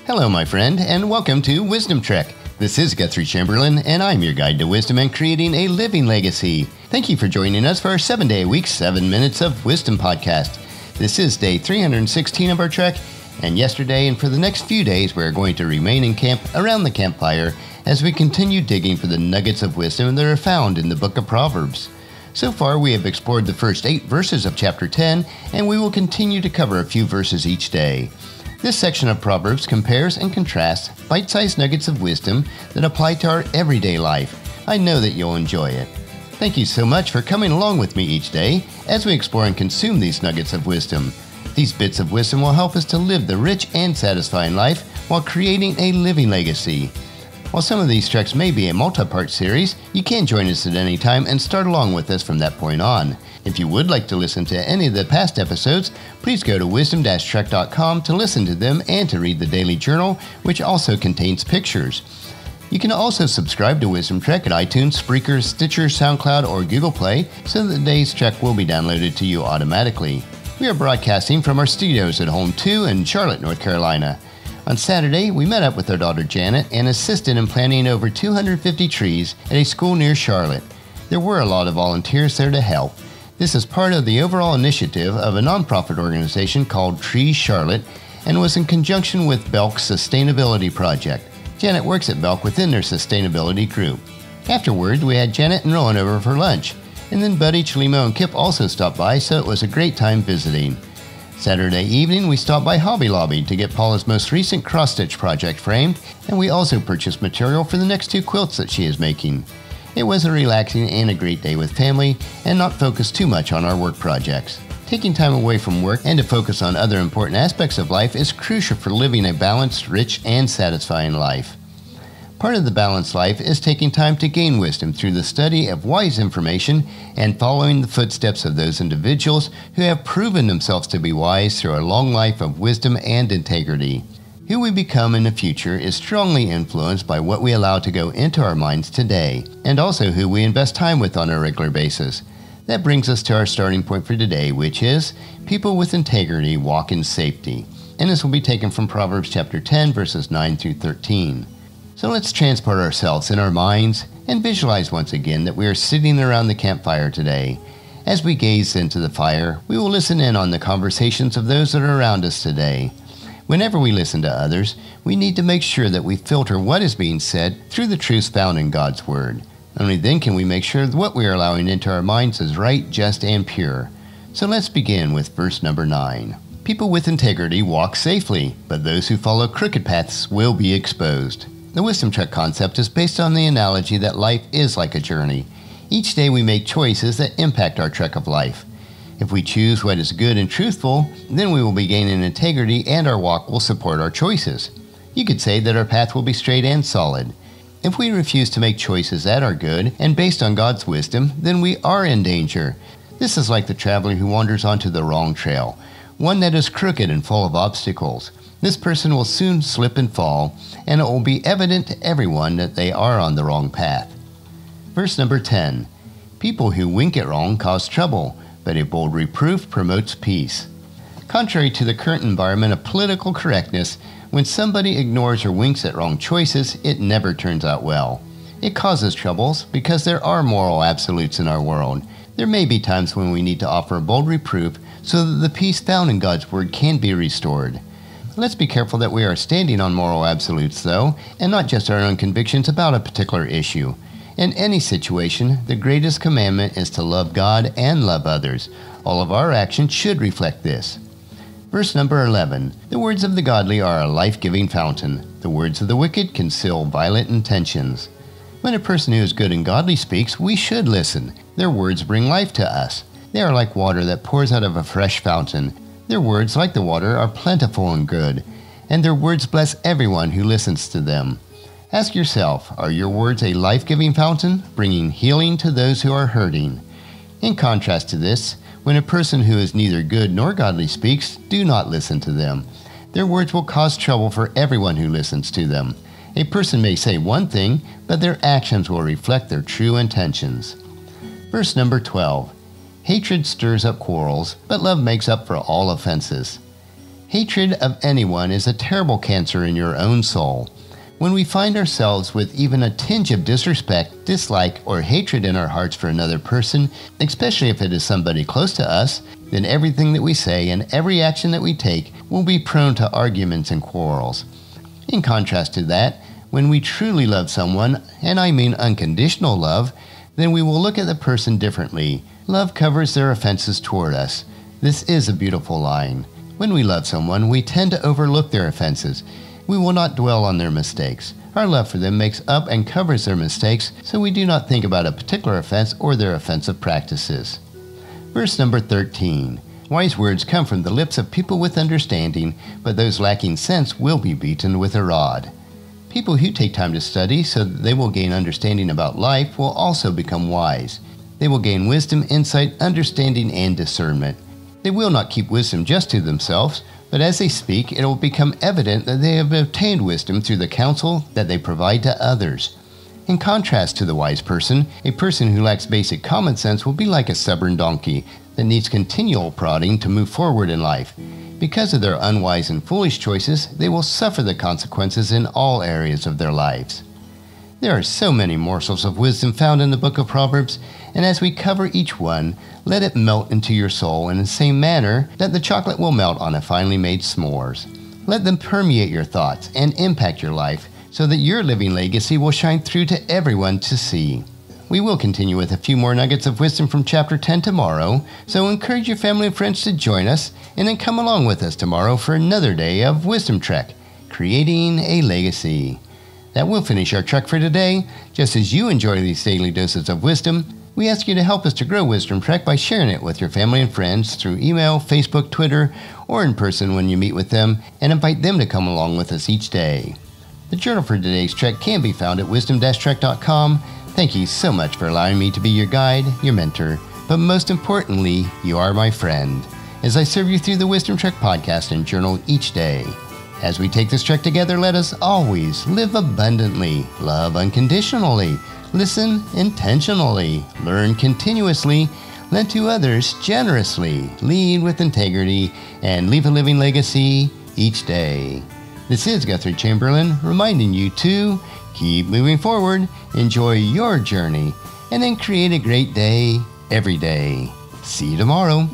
Hello, my friend, and welcome to Wisdom Trek. This is Guthrie Chamberlain, and I'm your guide to wisdom and creating a living legacy. Thank you for joining us for our 7-day-a-week, 7 Minutes of Wisdom podcast. This is day 316 of our trek, and yesterday and for the next few days, we're going to remain in camp around the campfire as we continue digging for the nuggets of wisdom that are found in the book of Proverbs. So far, we have explored the first 8 verses of chapter 10, and we will continue to cover a few verses each day. This section of Proverbs compares and contrasts bite-sized nuggets of wisdom that apply to our everyday life. I know that you'll enjoy it. Thank you so much for coming along with me each day as we explore and consume these nuggets of wisdom. These bits of wisdom will help us to live the rich and satisfying life while creating a living legacy. While some of these treks may be a multi-part series, you can join us at any time and start along with us from that point on. If you would like to listen to any of the past episodes, please go to wisdom-trek.com to listen to them and to read the daily journal, which also contains pictures. You can also subscribe to Wisdom Trek at iTunes, Spreaker, Stitcher, SoundCloud, or Google Play so that the day's trek will be downloaded to you automatically. We are broadcasting from our studios at Home 2 in Charlotte, North Carolina. On Saturday, we met up with our daughter Janet and assisted in planting over 250 trees at a school near Charlotte. There were a lot of volunteers there to help. This is part of the overall initiative of a nonprofit organization called Trees Charlotte and was in conjunction with Belk's Sustainability Project. Janet works at Belk within their sustainability group. Afterwards, we had Janet and Rowan over for lunch, and then Buddy, Chalimo, and Kip also stopped by, so it was a great time visiting. Saturday evening, we stopped by Hobby Lobby to get Paula's most recent cross-stitch project framed, and we also purchased material for the next 2 quilts that she is making. It was a relaxing and a great day with family and not focused too much on our work projects. Taking time away from work and to focus on other important aspects of life is crucial for living a balanced, rich, and satisfying life. Part of the balanced life is taking time to gain wisdom through the study of wise information and following the footsteps of those individuals who have proven themselves to be wise through a long life of wisdom and integrity. Who we become in the future is strongly influenced by what we allow to go into our minds today, and also who we invest time with on a regular basis. That brings us to our starting point for today, which is, people with integrity walk in safety. And this will be taken from Proverbs chapter 10, verses 9 through 13. So let's transport ourselves in our minds and visualize once again that we are sitting around the campfire today. As we gaze into the fire, we will listen in on the conversations of those that are around us today. Whenever we listen to others, we need to make sure that we filter what is being said through the truths found in God's Word. Only then can we make sure that what we are allowing into our minds is right, just, and pure. So let's begin with verse number 9. People with integrity walk safely, but those who follow crooked paths will be exposed. The Wisdom Trek concept is based on the analogy that life is like a journey. Each day we make choices that impact our trek of life. If we choose what is good and truthful, then we will be gaining integrity and our walk will support our choices. You could say that our path will be straight and solid. If we refuse to make choices that are good and based on God's wisdom, then we are in danger. This is like the traveler who wanders onto the wrong trail, one that is crooked and full of obstacles. This person will soon slip and fall, and it will be evident to everyone that they are on the wrong path. Verse number 10. People who wink at wrong cause trouble, but a bold reproof promotes peace. Contrary to the current environment of political correctness, when somebody ignores or winks at wrong choices, it never turns out well. It causes troubles because there are moral absolutes in our world. There may be times when we need to offer a bold reproof so that the peace found in God's Word can be restored. Let's be careful that we are standing on moral absolutes, though, and not just our own convictions about a particular issue. In any situation, the greatest commandment is to love God and love others. All of our actions should reflect this. Verse number 11. The words of the godly are a life-giving fountain. The words of the wicked conceal violent intentions. When a person who is good and godly speaks, we should listen. Their words bring life to us. They are like water that pours out of a fresh fountain. Their words, like the water, are plentiful and good, and their words bless everyone who listens to them. Ask yourself, are your words a life-giving fountain, bringing healing to those who are hurting? In contrast to this, when a person who is neither good nor godly speaks, do not listen to them. Their words will cause trouble for everyone who listens to them. A person may say one thing, but their actions will reflect their true intentions. Verse number 12. Hatred stirs up quarrels, but love makes up for all offenses. Hatred of anyone is a terrible cancer in your own soul. When we find ourselves with even a tinge of disrespect, dislike, or hatred in our hearts for another person, especially if it is somebody close to us, then everything that we say and every action that we take will be prone to arguments and quarrels. In contrast to that, when we truly love someone, and I mean unconditional love, then we will look at the person differently. Love covers their offenses toward us. This is a beautiful line. When we love someone, we tend to overlook their offenses. We will not dwell on their mistakes. Our love for them makes up and covers their mistakes, so we do not think about a particular offense or their offensive practices. Verse number 13. Wise words come from the lips of people with understanding, but those lacking sense will be beaten with a rod. People who take time to study so that they will gain understanding about life will also become wise. They will gain wisdom, insight, understanding, and discernment. They will not keep wisdom just to themselves, but as they speak, it will become evident that they have obtained wisdom through the counsel that they provide to others. In contrast to the wise person, a person who lacks basic common sense will be like a stubborn donkey that needs continual prodding to move forward in life. Because of their unwise and foolish choices, they will suffer the consequences in all areas of their lives. There are so many morsels of wisdom found in the book of Proverbs, and as we cover each one, let it melt into your soul in the same manner that the chocolate will melt on a finely made s'mores. Let them permeate your thoughts and impact your life so that your living legacy will shine through to everyone to see. We will continue with a few more nuggets of wisdom from chapter 10 tomorrow, so encourage your family and friends to join us, and then come along with us tomorrow for another day of Wisdom Trek, Creating a Legacy. That will finish our trek for today. Just as you enjoy these daily doses of wisdom, we ask you to help us to grow Wisdom Trek by sharing it with your family and friends through email, Facebook, Twitter, or in person when you meet with them, and invite them to come along with us each day. The journal for today's trek can be found at wisdom-trek.com. Thank you so much for allowing me to be your guide, your mentor, but most importantly, you are my friend, as I serve you through the Wisdom Trek podcast and journal each day. As we take this trek together, let us always live abundantly, love unconditionally, listen intentionally, learn continuously, lend to others generously, lead with integrity, and leave a living legacy each day. This is Guthrie Chamberlain reminding you to keep moving forward, enjoy your journey, and then create a great day every day. See you tomorrow.